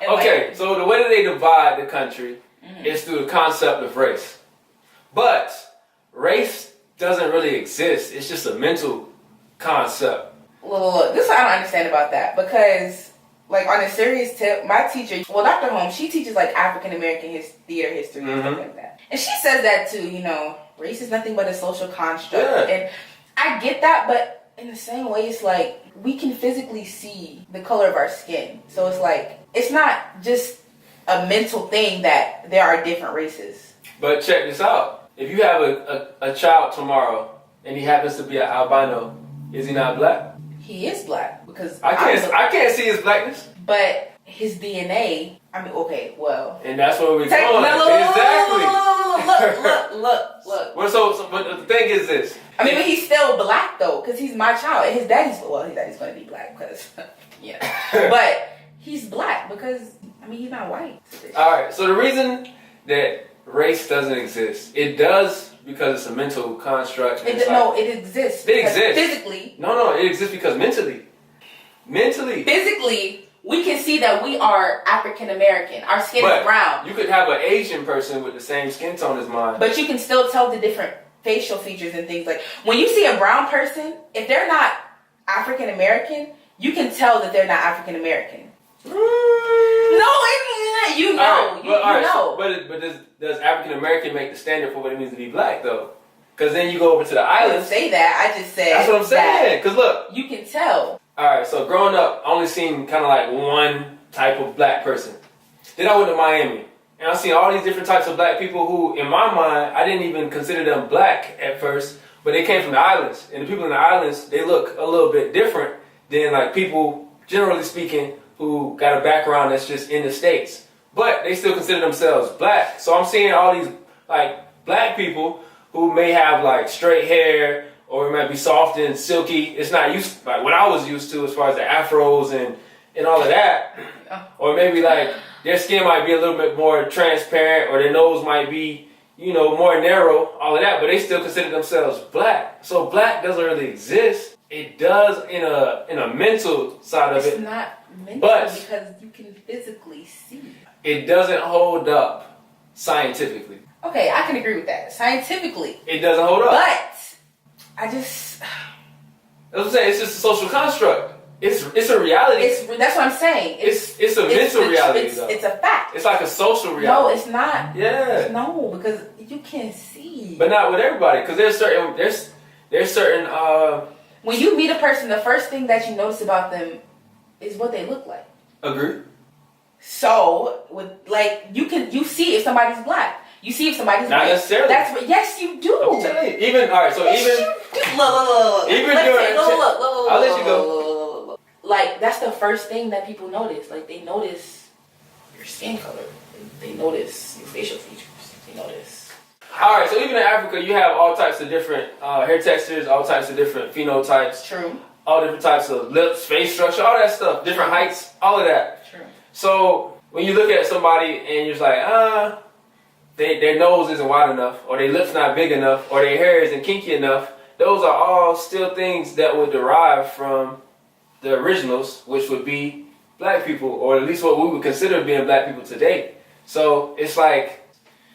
Okay, so the way that they divide the country is through the concept of race. But race doesn't really exist. It's just a mental concept. Look, this is what I don't understand about that. Because, like, on a serious tip, my teacher, Dr. Holmes, she teaches, like, African-American theater history and stuff like that. And she says that, too, race is nothing but a social construct. Yeah. And I get that, but in the same way, it's like, we can physically see the color of our skin. So it's like, it's not just a mental thing that there are different races. But check this out. If you have a child tomorrow and he happens to be an albino, is he not black? He is black because I can't see his blackness. But his DNA, okay, well. And that's where we're going. Exactly. Look. Well, so but the thing is this. But he's still black though, because he's my child. And his daddy's going to be black because, yeah. But he's black because, he's not white. Alright, so the reason that race doesn't exist, it does because it's a mental construct. It exists. It exists. Physically. No, it exists because mentally. Physically, we can see that we are African American. Our skin is brown. You could have an Asian person with the same skin tone as mine. But you can still tell the different facial features and things. Like, when you see a brown person, if they're not African American, you can tell that they're not African American. No, you know. Know. But does African American make the standard for what it means to be black, though? Because then you go over to the islands. I didn't say that. I just said that's what I'm saying. Because look, you can tell. All right, so growing up, I only seen kind of like one type of black person. Then I went to Miami, and I seen all these different types of black people who, in my mind, I didn't even consider them black at first, but they came from the islands. And the people in the islands, they look a little bit different than like people, generally speaking, who got a background that's just in the States. But they still consider themselves black. So I'm seeing all these like black people who may have like straight hair, or it might be soft and silky. It's not used like what I was used to as far as the afros and all of that. Or maybe like their skin might be a little bit more transparent, or their nose might be, more narrow, all of that, but they still consider themselves black. So black doesn't really exist. It does in a mental side of it. It's not mental because you can physically see. It doesn't hold up scientifically. Okay, I can agree with that. Scientifically. It doesn't hold up. But that's what I'm saying. It's just a social construct. It's a reality. That's what I'm saying. It's a mental reality, though. It's a fact. It's like a social reality. No, it's not. Yeah. No, because you can see. But not with everybody, because there's certain. When you meet a person, the first thing that you notice about them is what they look like. Agree. So, you see if somebody's black. You see if somebody's not white. Necessarily. Yes, you do. I'm telling you. Look. I'll let you go. Like, that's the first thing that people notice. Like, they notice your skin color. They notice your facial features. They notice. Alright, so even in Africa, you have all types of different hair textures, all types of different phenotypes. True. All different types of lips, face structure, all that stuff. Different heights, all of that. True. So, when you look at somebody and you're just like, their nose isn't wide enough, or their lips not big enough, or their hair isn't kinky enough, those are all still things that would derive from the originals, which would be black people, or at least what we would consider being black people today. So it's like,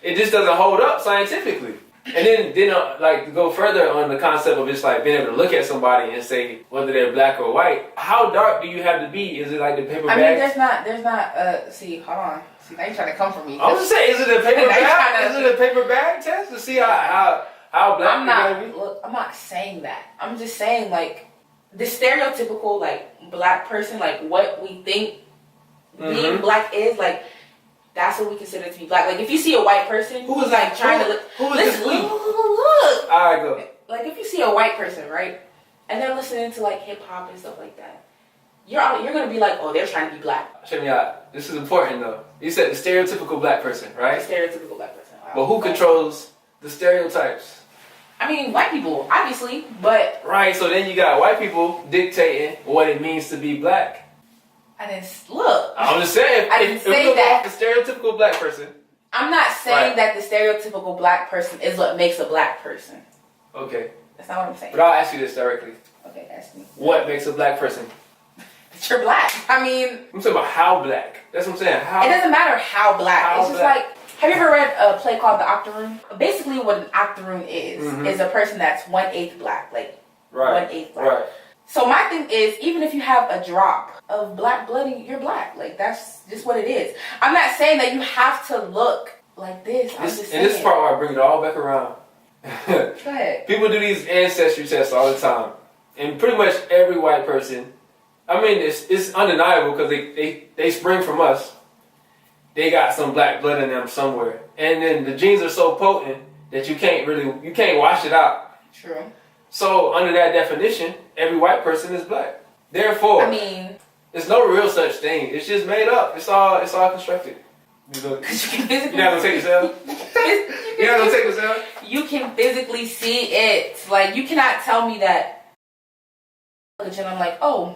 it just doesn't hold up scientifically. And then to go further on the concept of just like being able to look at somebody and say whether they're black or white, how dark do you have to be? Is it like the paper bag? There's not, see, hold on. See, now you're trying to come for me. I'm just saying, is it a paper bag? Is it a paper bag test to see how black you're gonna be? Look, I'm not saying that. I'm just saying, like, the stereotypical, like, black person, like, what we think being black is, like, that's what we consider to be black. Like, if you see a white person who's like trying to look, who is this we? Look. All right, go. Like, if you see a white person, right, and they're listening to like hip hop and stuff like that, you're gonna be like, oh, they're trying to be black. Check me out. This is important though. You said the stereotypical black person, right? The stereotypical black person. Wow. But who controls the stereotypes? I mean, white people, obviously, but right. So then you got white people dictating what it means to be black. I didn't look. I'm just saying. I didn't say that. The stereotypical black person. I'm not saying that the stereotypical black person is what makes a black person. Okay. That's not what I'm saying. But I'll ask you this directly. Okay, ask me. What makes a black person? The you're black. I mean, I'm talking about how black. That's what I'm saying. How? it doesn't matter how black. How It's just black. like, have you ever read a play called The Octoroon? Basically, what an octoroon is a person that's 1/8 black, like Right. 1/8 black. Right. So my thing is, even if you have a drop of black blood, you're black. Like, that's just what it is. I'm not saying that you have to look like this. I'm just saying. And this is part where I bring it all back around. Go ahead. People do these ancestry tests all the time, and pretty much every white person. I mean, it's undeniable because they spring from us. They got some black blood in them somewhere, and then the genes are so potent that you can't wash it out. True. So under that definition, every white person is black. Therefore, I mean, there's no real such thing. It's just made up. It's all constructed. You know, because you can physically. you're not gonna take yourself. You're not gonna take yourself. You can physically see it. Like, you cannot tell me that. And I'm like, oh,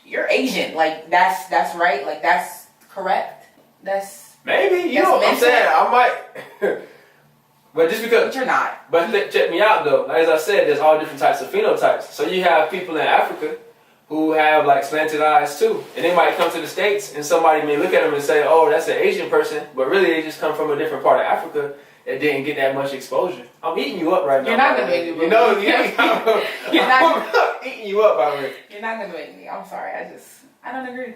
you're Asian. Like, that's right. Like, that's correct. That's. Maybe you That's know what I'm mental. saying. I might. But just because. But you're not. But check me out though. As I said, there's all different types of phenotypes. So you have people in Africa who have like slanted eyes too, and they might come to the States, and somebody may look at them and say, "Oh, that's an Asian person," but really they just come from a different part of Africa that didn't get that much exposure. I'm eating you up right now. You're not gonna make me. You know, You're not. I'm eating you up, by the way. You're not gonna make me. I'm sorry. I don't agree.